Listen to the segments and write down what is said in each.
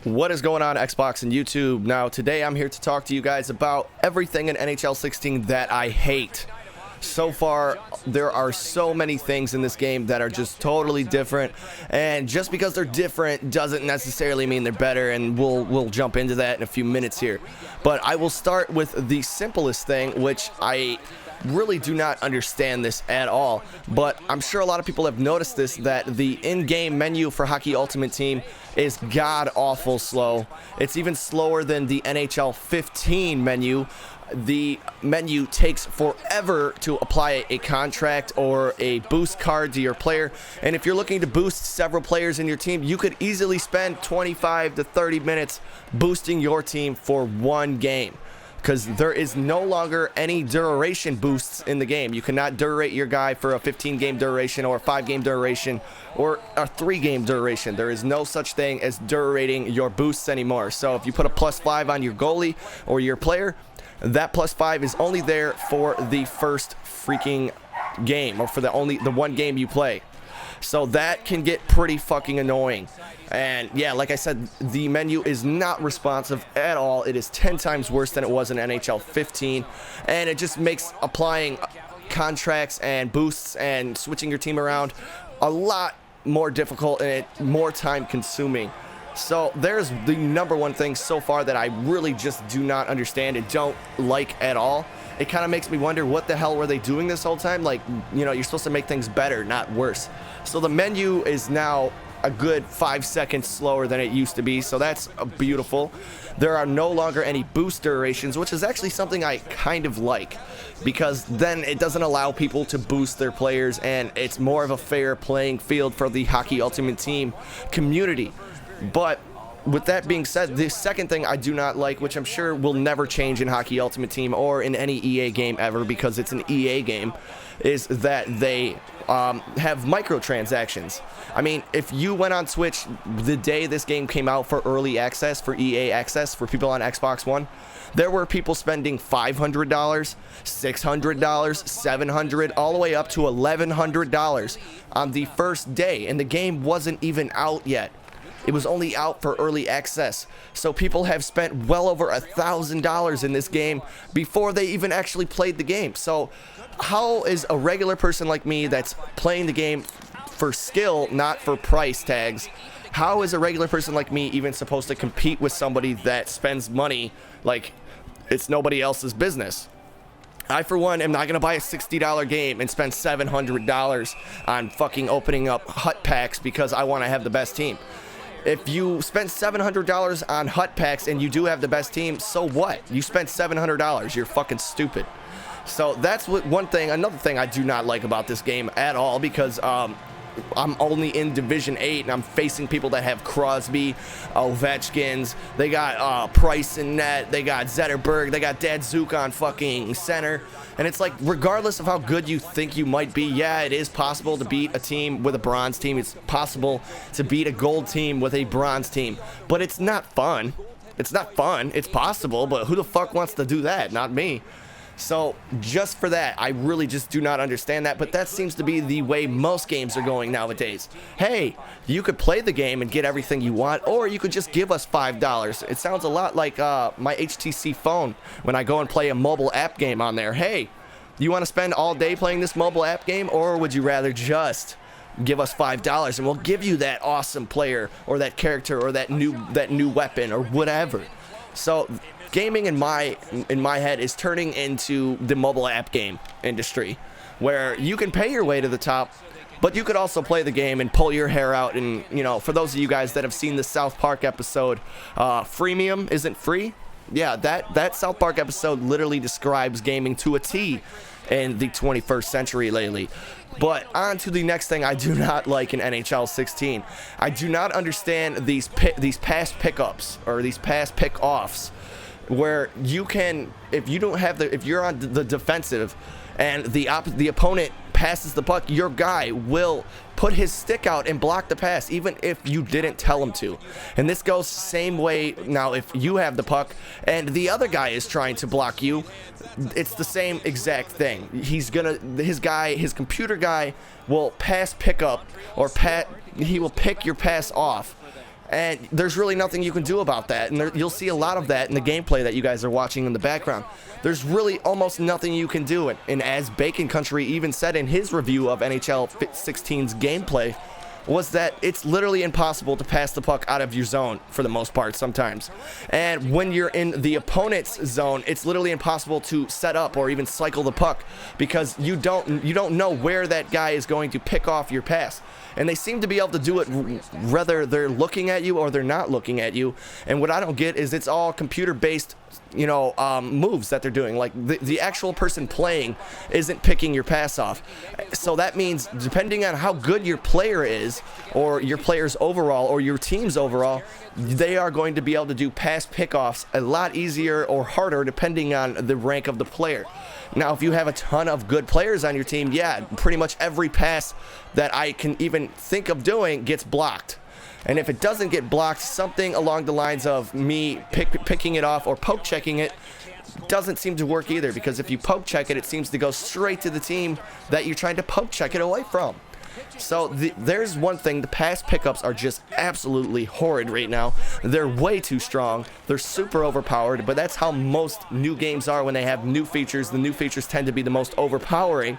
What is going on, Xbox and YouTube? Now, today I'm here to talk to you guys about everything in NHL 16 that I hate. So far, there are so many things in this game that are just totally different, and just because they're different doesn't necessarily mean they're better, and we'll jump into that in a few minutes here. But I will start with the simplest thing, which I really do not understand this at all, but I'm sure a lot of people have noticed this, that the in-game menu for Hockey Ultimate Team is god-awful slow. It's even slower than the NHL 15 menu. The menu takes forever to apply a contract or a boost card to your player, and if you're looking to boost several players in your team, you could easily spend 25 to 30 minutes boosting your team for one game, because there is no longer any duration boosts in the game. You cannot durate your guy for a 15-game duration or a 5-game duration or a 3-game duration. There is no such thing as durating your boosts anymore. So if you put a +5 on your goalie or your player, that +5 is only there for the first freaking game, or for the one game you play. So that can get pretty fucking annoying. And yeah, like I said, the menu is not responsive at all. It is 10 times worse than it was in NHL 15, and it just makes applying contracts and boosts and switching your team around a lot more difficult and more time consuming. So there's the number one thing so far that I really just do not understand and don't like at all. It kind of makes me wonder, what the hell were they doing this whole time? Like, you know, you're supposed to make things better, not worse. So the menu is now a good 5 seconds slower than it used to be, so that's beautiful. There are no longer any boost durations, which is actually something I kind of like, because then it doesn't allow people to boost their players, and it's more of a fair playing field for the Hockey Ultimate Team community. But with that being said, the second thing I do not like, which I'm sure will never change in Hockey Ultimate Team or in any EA game ever, because it's an EA game, is that they have microtransactions. I mean, if you went on Twitch the day this game came out for early access, for EA access, for people on Xbox One, there were people spending $500, $600, $700, all the way up to $1,100 on the first day, and the game wasn't even out yet. It was only out for early access. So people have spent well over $1,000 in this game before they even actually played the game. So how is a regular person like me that's playing the game for skill, not for price tags, how is a regular person like me even supposed to compete with somebody that spends money like it's nobody else's business? I, for one, am not going to buy a $60 game and spend $700 on fucking opening up hut packs because I want to have the best team. If you spend $700 on hut packs and you do have the best team, so what? You spent $700. You're fucking stupid. So that's what one thing. Another thing I do not like about this game at all, because I'm only in Division 8 and I'm facing people that have Crosby, Ovechkins, they got Price in net, they got Zetterberg, they got Dadzuk on fucking center. And it's like, regardless of how good you think you might be, yeah, it is possible to beat a team with a bronze team. It's possible to beat a gold team with a bronze team. But it's not fun. It's not fun. It's possible, but who the fuck wants to do that? Not me. So just for that, I really just do not understand that, but that seems to be the way most games are going nowadays. Hey, you could play the game and get everything you want, or you could just give us $5. It sounds a lot like my HTC phone when I go and play a mobile app game on there. Hey, you want to spend all day playing this mobile app game, or would you rather just give us $5 and we'll give you that awesome player or that character or that new weapon or whatever? So gaming in my head is turning into the mobile app game industry, where you can pay your way to the top, but you could also play the game and pull your hair out. And, you know, for those of you guys that have seen the South Park episode, freemium isn't free. Yeah, that South Park episode literally describes gaming to a T in the 21st century lately. But on to the next thing I do not like in NHL 16. I do not understand these pass pickups or these pass pickoffs, where you can, if you're on the defensive and the opponent passes the puck, your guy will put his stick out and block the pass, even if you didn't tell him to. And this goes the same way now if you have the puck and the other guy is trying to block you. It's the same exact thing. His computer guy will pass pickup, or he will pick your pass off, And there's really nothing you can do about that. And you'll see a lot of that in the gameplay that you guys are watching in the background. There's really almost nothing you can do. And as Bacon Country even said in his review of NHL 16's gameplay, was that it's literally impossible to pass the puck out of your zone for the most part sometimes. And when you're in the opponent's zone, it's literally impossible to set up or even cycle the puck because you don't know where that guy is going to pick off your pass. And they seem to be able to do it whether they're looking at you or they're not looking at you. And what I don't get is it's all computer-based, moves that they're doing. Like the actual person playing isn't picking your pass off. So that means depending on how good your player is, or your players overall, or your team's overall, they are going to be able to do pass pickoffs a lot easier or harder depending on the rank of the player. Now, if you have a ton of good players on your team, yeah, pretty much every pass that I can even think of doing gets blocked. And if it doesn't get blocked, something along the lines of me picking it off or poke checking it doesn't seem to work either, because if you poke check it, it seems to go straight to the team that you're trying to poke check it away from. So there's one thing, the pass pickups are just absolutely horrid right now. They're way too strong. They're super overpowered, but that's how most new games are when they have new features. The new features tend to be the most overpowering.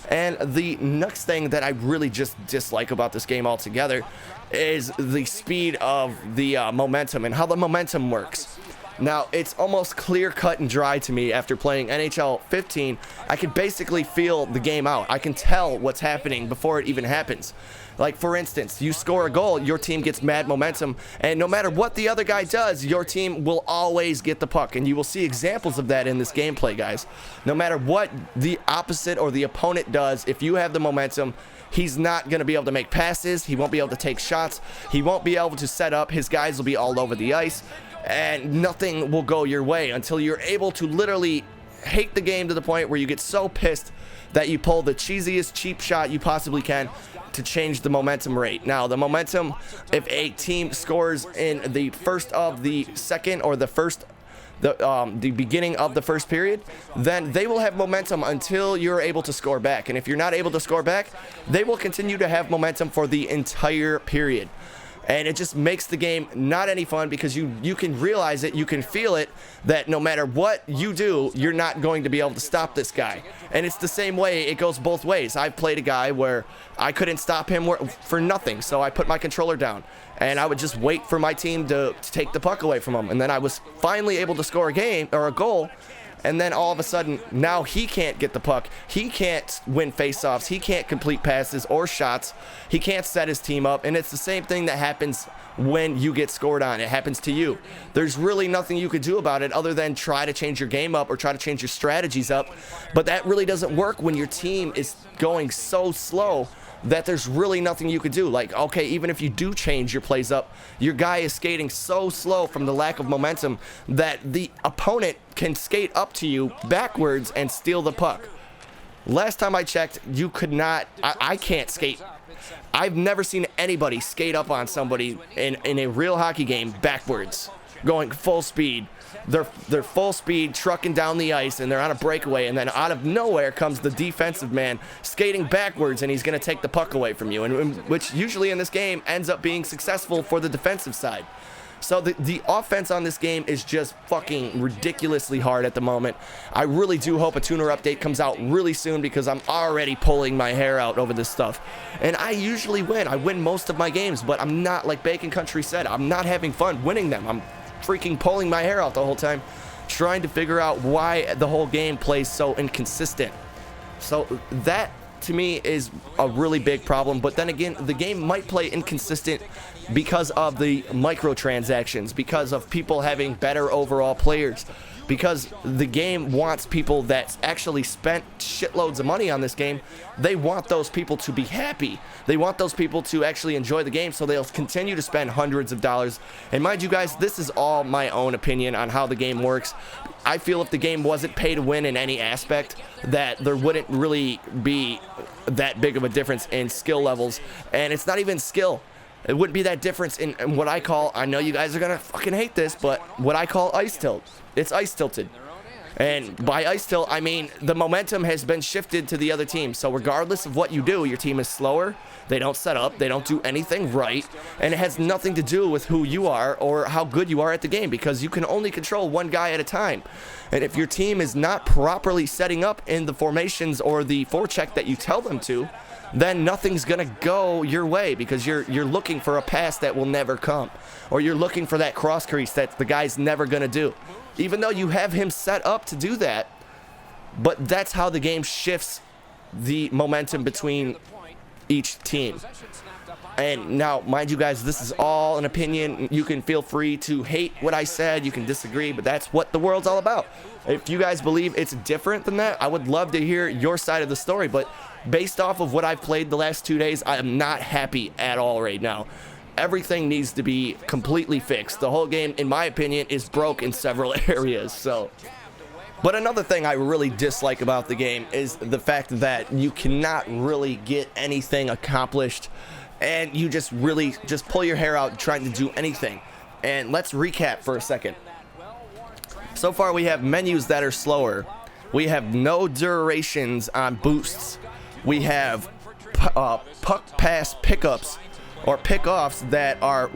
And the next thing that I really just dislike about this game altogether is the speed of the momentum and how the momentum works. Now, it's almost clear cut and dry to me after playing NHL 15. I can basically feel the game out. I can tell what's happening before it even happens. Like, for instance, you score a goal, your team gets mad momentum, and no matter what the other guy does, your team will always get the puck. And you will see examples of that in this gameplay, guys. No matter what the opposite or the opponent does, if you have the momentum, he's not going to be able to make passes. He won't be able to take shots. He won't be able to set up. His guys will be all over the ice. And nothing will go your way until you're able to literally hate the game to the point where you get so pissed that you pull the cheesiest cheap shot you possibly can to change the momentum rate. Now, the momentum, if a team scores in the first of the second or the beginning of the first period, then they will have momentum until you're able to score back. And if you're not able to score back, they will continue to have momentum for the entire period. And it just makes the game not any fun because you can realize it, you can feel it, that no matter what you do, you're not going to be able to stop this guy. And it's the same way, it goes both ways. I've played a guy where I couldn't stop him for nothing, so I put my controller down. And I would just wait for my team to take the puck away from him. And then I was finally able to score a goal. And then all of a sudden, now he can't get the puck. He can't win faceoffs. He can't complete passes or shots. He can't set his team up. And it's the same thing that happens when you get scored on. It happens to you. There's really nothing you could do about it other than try to change your game up or try to change your strategies up. But that really doesn't work when your team is going so slow that there's really nothing you could do. Like, okay, even if you do change your plays up, your guy is skating so slow from the lack of momentum that the opponent can skate up to you backwards and steal the puck. Last time I checked, you could not, I can't skate. I've never seen anybody skate up on somebody in a real hockey game backwards, going full speed. They're full speed, trucking down the ice, and they're on a breakaway, and then out of nowhere comes the defensive man skating backwards, and he's going to take the puck away from you, and which usually in this game ends up being successful for the defensive side. So the offense on this game is just fucking ridiculously hard at the moment. I really do hope a tuner update comes out really soon because I'm already pulling my hair out over this stuff. And I usually win. I win most of my games, but I'm not, like Bacon Country said, I'm not having fun winning them. I'm freaking pulling my hair out the whole time trying to figure out why the whole game plays so inconsistent. So that to me is a really big problem. But then again, the game might play inconsistent because of the microtransactions, because of people having better overall players, because the game wants people that actually spent shitloads of money on this game. They want those people to be happy. They want those people to actually enjoy the game, so they'll continue to spend hundreds of dollars. And mind you guys, this is all my own opinion on how the game works. I feel if the game wasn't pay to win in any aspect, that there wouldn't really be that big of a difference in skill levels. And it's not even skill. It wouldn't be that difference in what I call, I know you guys are going to fucking hate this, but what I call ice tilt. It's ice tilted. And by ice tilt, I mean the momentum has been shifted to the other team. So regardless of what you do, your team is slower. They don't set up. They don't do anything right. And it has nothing to do with who you are or how good you are at the game, because you can only control one guy at a time. And if your team is not properly setting up in the formations or the forecheck that you tell them to, then nothing's going to go your way, because you're looking for a pass that will never come, or you're looking for that cross crease that the guy's never going to do, even though you have him set up to do that. But that's how the game shifts the momentum between each team. And now, mind you guys, this is all an opinion. You can feel free to hate what I said. You can disagree, but that's what the world's all about. If you guys believe it's different than that, I would love to hear your side of the story. But based off of what I've played the last 2 days, I am not happy at all right now. Everything needs to be completely fixed. The whole game, in my opinion, is broke in several areas. But another thing I really dislike about the game is the fact that you cannot really get anything accomplished, and you just really just pull your hair out trying to do anything. And let's recap for a second. So far we have menus that are slower. We have no durations on boosts. We have puck pass pickups or pickoffs that are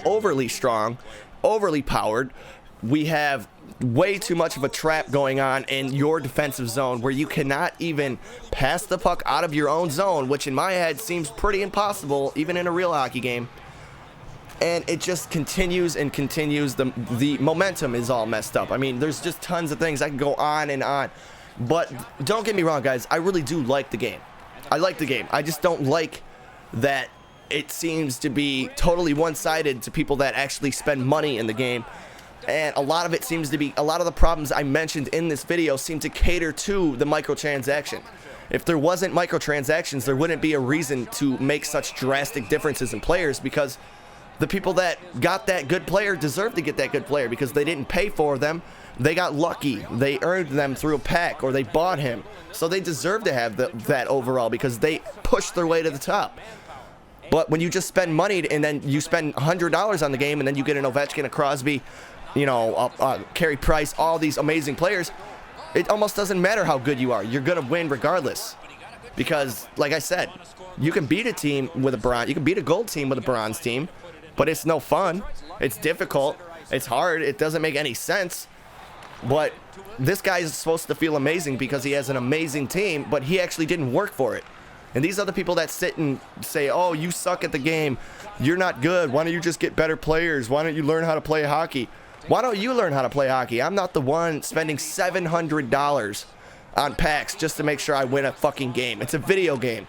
overly strong, overly powered. We have way too much of a trap going on in your defensive zone, where you cannot even pass the puck out of your own zone, which in my head seems pretty impossible, even in a real hockey game. And it just continues and continues. The momentum is all messed up. I mean, there's just tons of things. I can go on and on. But don't get me wrong, guys. I really do like the game. I like the game. I just don't like that it seems to be totally one-sided to people that actually spend money in the game. And a lot of it seems to be, a lot of the problems I mentioned in this video seem to cater to the microtransaction. If there wasn't microtransactions, there wouldn't be a reason to make such drastic differences in players, because the people that got that good player deserve to get that good player, because they didn't pay for them. They got lucky. They earned them through a pack, or they bought him. So they deserve to have that overall, because they pushed their way to the top. But when you just spend money and then you spend $100 on the game, and then you get an Ovechkin, a Crosby, you know, Carey Price, all these amazing players, it almost doesn't matter how good you are. You're going to win regardless. Because, like I said, you can beat a team with a bronze, you can beat a gold team with a bronze team, but it's no fun. It's difficult. It's hard. It doesn't make any sense. But this guy is supposed to feel amazing because he has an amazing team, but he actually didn't work for it. And these other people that sit and say, oh, you suck at the game, you're not good, why don't you just get better players, why don't you learn how to play hockey? Why don't you learn how to play hockey? I'm not the one spending $700 on packs just to make sure I win a fucking game. It's a video game.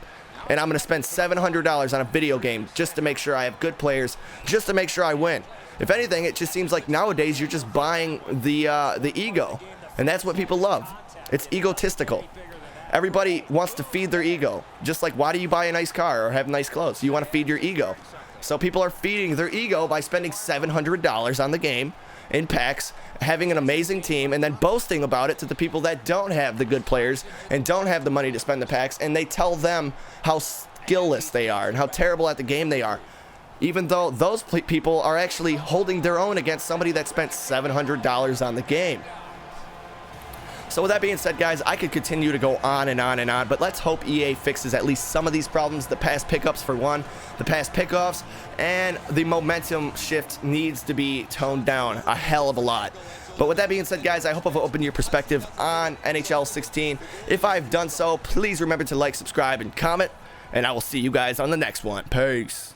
And I'm going to spend $700 on a video game just to make sure I have good players, just to make sure I win. If anything, it just seems like nowadays you're just buying the ego. And that's what people love. It's egotistical. Everybody wants to feed their ego. Just like, why do you buy a nice car or have nice clothes? You want to feed your ego. So people are feeding their ego by spending $700 on the game in packs, having an amazing team, and then boasting about it to the people that don't have the good players and don't have the money to spend the packs, and they tell them how skillless they are and how terrible at the game they are, even though those people are actually holding their own against somebody that spent $700 on the game. So with that being said, guys, I could continue to go on and on and on, but let's hope EA fixes at least some of these problems. The pass pickups, for one, the pass pickoffs, and the momentum shift needs to be toned down a hell of a lot. But with that being said, guys, I hope I've opened your perspective on NHL 16. If I've done so, please remember to like, subscribe, and comment, and I will see you guys on the next one. Peace.